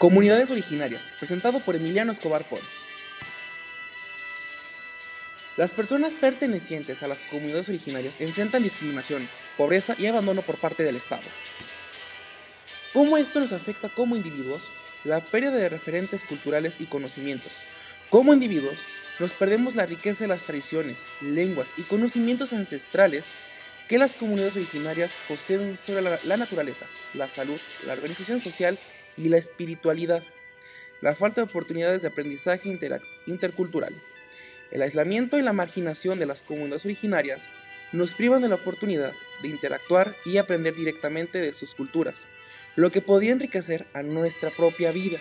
Comunidades originarias, presentado por Emiliano Escobar Pons. Las personas pertenecientes a las comunidades originarias enfrentan discriminación, pobreza y abandono por parte del Estado. ¿Cómo esto nos afecta como individuos? La pérdida de referentes culturales y conocimientos. Como individuos, nos perdemos la riqueza de las tradiciones, lenguas y conocimientos ancestrales que las comunidades originarias poseen sobre la naturaleza, la salud, la organización social y la espiritualidad. La falta de oportunidades de aprendizaje intercultural. El aislamiento y la marginación de las comunidades originarias nos privan de la oportunidad de interactuar y aprender directamente de sus culturas, lo que podría enriquecer a nuestra propia vida,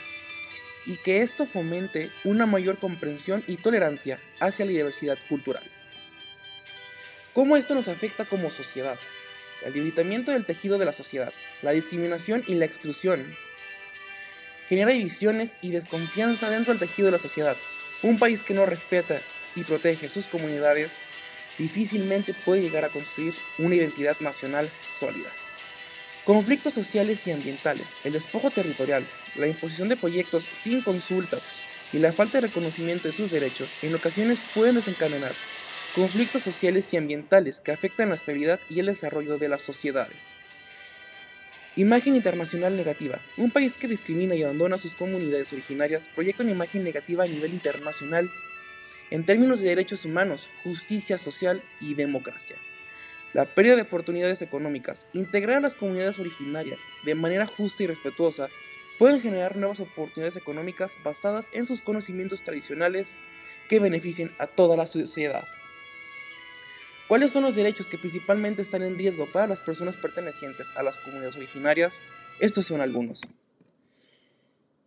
y que esto fomente una mayor comprensión y tolerancia hacia la diversidad cultural. ¿Cómo esto nos afecta como sociedad? El debilitamiento del tejido de la sociedad, la discriminación y la exclusión genera divisiones y desconfianza dentro del tejido de la sociedad. Un país que no respeta y protege sus comunidades difícilmente puede llegar a construir una identidad nacional sólida. Conflictos sociales y ambientales, el despojo territorial, la imposición de proyectos sin consultas y la falta de reconocimiento de sus derechos en ocasiones pueden desencadenar conflictos sociales y ambientales que afectan la estabilidad y el desarrollo de las sociedades. Imagen internacional negativa. Un país que discrimina y abandona a sus comunidades originarias proyecta una imagen negativa a nivel internacional en términos de derechos humanos, justicia social y democracia. La pérdida de oportunidades económicas. Integrar a las comunidades originarias de manera justa y respetuosa pueden generar nuevas oportunidades económicas basadas en sus conocimientos tradicionales que beneficien a toda la sociedad. ¿Cuáles son los derechos que principalmente están en riesgo para las personas pertenecientes a las comunidades originarias? Estos son algunos.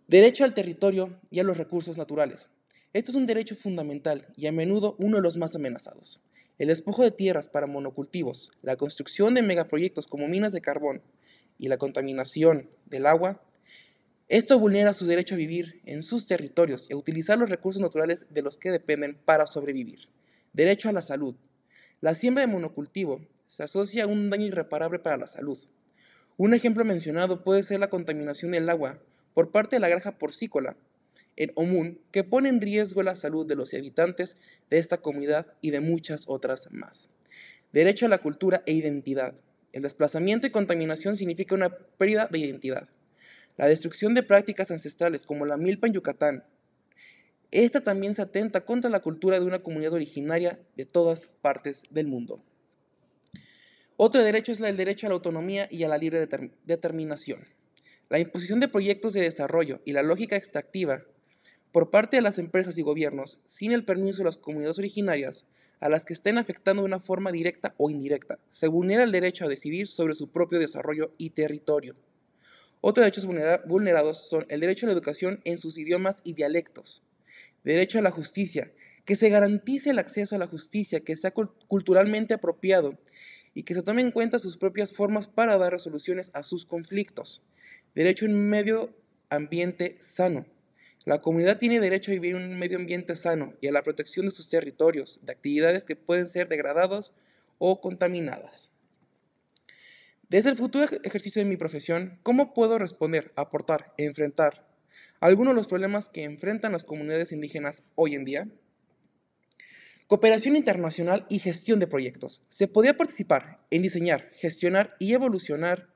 Derecho al territorio y a los recursos naturales. Esto es un derecho fundamental y a menudo uno de los más amenazados. El despojo de tierras para monocultivos, la construcción de megaproyectos como minas de carbón y la contaminación del agua, esto vulnera su derecho a vivir en sus territorios y a utilizar los recursos naturales de los que dependen para sobrevivir. Derecho a la salud. La siembra de monocultivo se asocia a un daño irreparable para la salud. Un ejemplo mencionado puede ser la contaminación del agua por parte de la granja porcícola en Omún, que pone en riesgo la salud de los habitantes de esta comunidad y de muchas otras más. Derecho a la cultura e identidad. El desplazamiento y contaminación significa una pérdida de identidad. La destrucción de prácticas ancestrales como la milpa en Yucatán. Esta también se atenta contra la cultura de una comunidad originaria de todas partes del mundo. Otro derecho es el derecho a la autonomía y a la libre determinación. La imposición de proyectos de desarrollo y la lógica extractiva por parte de las empresas y gobiernos sin el permiso de las comunidades originarias a las que estén afectando de una forma directa o indirecta. Se vulnera el derecho a decidir sobre su propio desarrollo y territorio. Otros derechos vulnerados son el derecho a la educación en sus idiomas y dialectos. Derecho a la justicia, que se garantice el acceso a la justicia que sea culturalmente apropiado y que se tomen en cuenta sus propias formas para dar resoluciones a sus conflictos. Derecho a un medio ambiente sano. La comunidad tiene derecho a vivir en un medio ambiente sano y a la protección de sus territorios, de actividades que pueden ser degradadas o contaminadas. Desde el futuro ejercicio de mi profesión, ¿cómo puedo responder, aportar, enfrentar algunos de los problemas que enfrentan las comunidades indígenas hoy en día? Cooperación internacional y gestión de proyectos. Se podría participar en diseñar, gestionar y evolucionar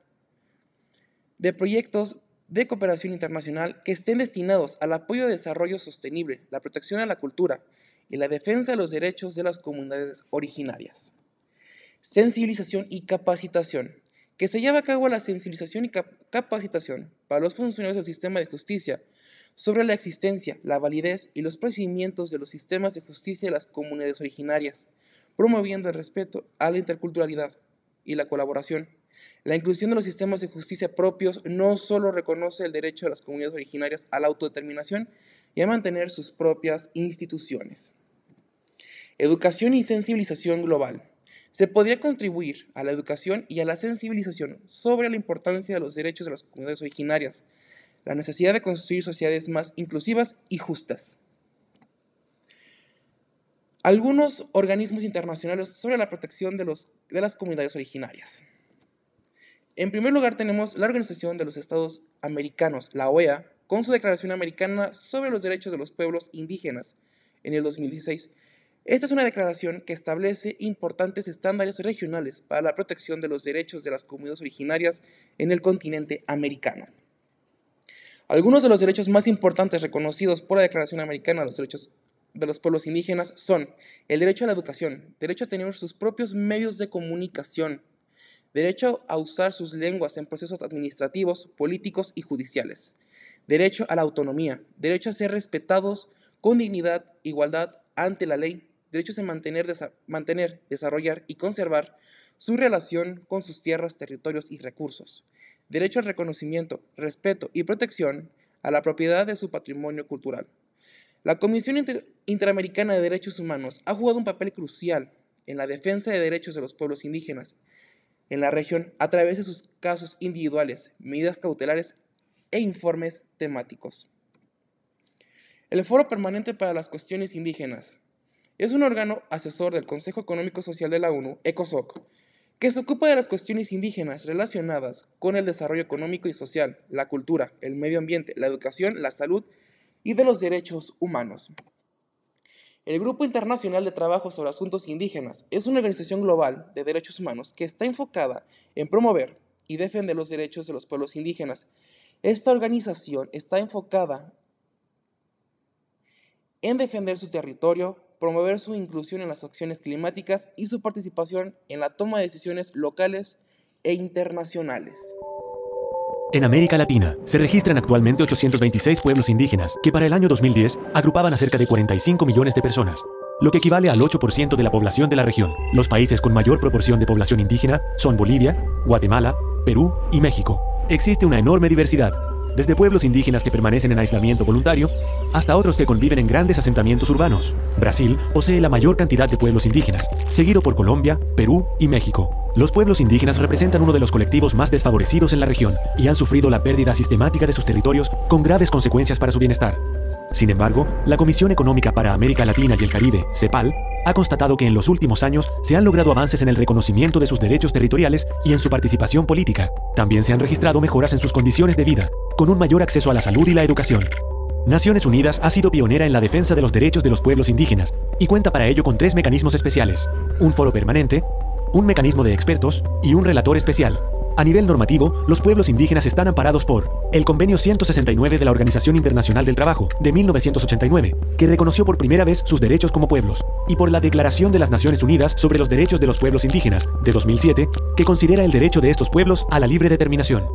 de proyectos de cooperación internacional que estén destinados al apoyo de desarrollo sostenible, la protección de la cultura y la defensa de los derechos de las comunidades originarias. Sensibilización y capacitación. Que se lleve a cabo la sensibilización y capacitación para los funcionarios del sistema de justicia sobre la existencia, la validez y los procedimientos de los sistemas de justicia de las comunidades originarias, promoviendo el respeto a la interculturalidad y la colaboración. La inclusión de los sistemas de justicia propios no solo reconoce el derecho de las comunidades originarias a la autodeterminación y a mantener sus propias instituciones. Educación y sensibilización global. Se podría contribuir a la educación y a la sensibilización sobre la importancia de los derechos de las comunidades originarias, la necesidad de construir sociedades más inclusivas y justas. Algunos organismos internacionales sobre la protección de las comunidades originarias. En primer lugar tenemos la Organización de los Estados Americanos, la OEA, con su Declaración Americana sobre los Derechos de los Pueblos Indígenas en el 2016. Esta es una declaración que establece importantes estándares regionales para la protección de los derechos de las comunidades originarias en el continente americano. Algunos de los derechos más importantes reconocidos por la Declaración Americana de los Derechos de los Pueblos Indígenas son el derecho a la educación, derecho a tener sus propios medios de comunicación, derecho a usar sus lenguas en procesos administrativos, políticos y judiciales, derecho a la autonomía, derecho a ser respetados con dignidad, igualdad ante la ley, derechos a mantener, desarrollar y conservar su relación con sus tierras, territorios y recursos, derecho al reconocimiento, respeto y protección a la propiedad de su patrimonio cultural. La Comisión Interamericana de Derechos Humanos ha jugado un papel crucial en la defensa de derechos de los pueblos indígenas en la región a través de sus casos individuales, medidas cautelares e informes temáticos. El Foro Permanente para las Cuestiones Indígenas es un órgano asesor del Consejo Económico Social de la ONU, ECOSOC, que se ocupa de las cuestiones indígenas relacionadas con el desarrollo económico y social, la cultura, el medio ambiente, la educación, la salud y de los derechos humanos. El Grupo Internacional de Trabajo sobre Asuntos Indígenas es una organización global de derechos humanos que está enfocada en promover y defender los derechos de los pueblos indígenas. Esta organización está enfocada en defender su territorio, promover su inclusión en las acciones climáticas y su participación en la toma de decisiones locales e internacionales. En América Latina, se registran actualmente 826 pueblos indígenas, que para el año 2010 agrupaban a cerca de 45 millones de personas, lo que equivale al 8% de la población de la región. Los países con mayor proporción de población indígena son Bolivia, Guatemala, Perú y México. Existe una enorme diversidad, desde pueblos indígenas que permanecen en aislamiento voluntario, hasta otros que conviven en grandes asentamientos urbanos. Brasil posee la mayor cantidad de pueblos indígenas, seguido por Colombia, Perú y México. Los pueblos indígenas representan uno de los colectivos más desfavorecidos en la región y han sufrido la pérdida sistemática de sus territorios con graves consecuencias para su bienestar. Sin embargo, la Comisión Económica para América Latina y el Caribe, CEPAL, ha constatado que en los últimos años se han logrado avances en el reconocimiento de sus derechos territoriales y en su participación política. También se han registrado mejoras en sus condiciones de vida, con un mayor acceso a la salud y la educación. Naciones Unidas ha sido pionera en la defensa de los derechos de los pueblos indígenas y cuenta para ello con 3 mecanismos especiales: un foro permanente, un mecanismo de expertos y un relator especial. A nivel normativo, los pueblos indígenas están amparados por el Convenio 169 de la Organización Internacional del Trabajo, de 1989, que reconoció por primera vez sus derechos como pueblos, y por la Declaración de las Naciones Unidas sobre los Derechos de los Pueblos Indígenas, de 2007, que considera el derecho de estos pueblos a la libre determinación.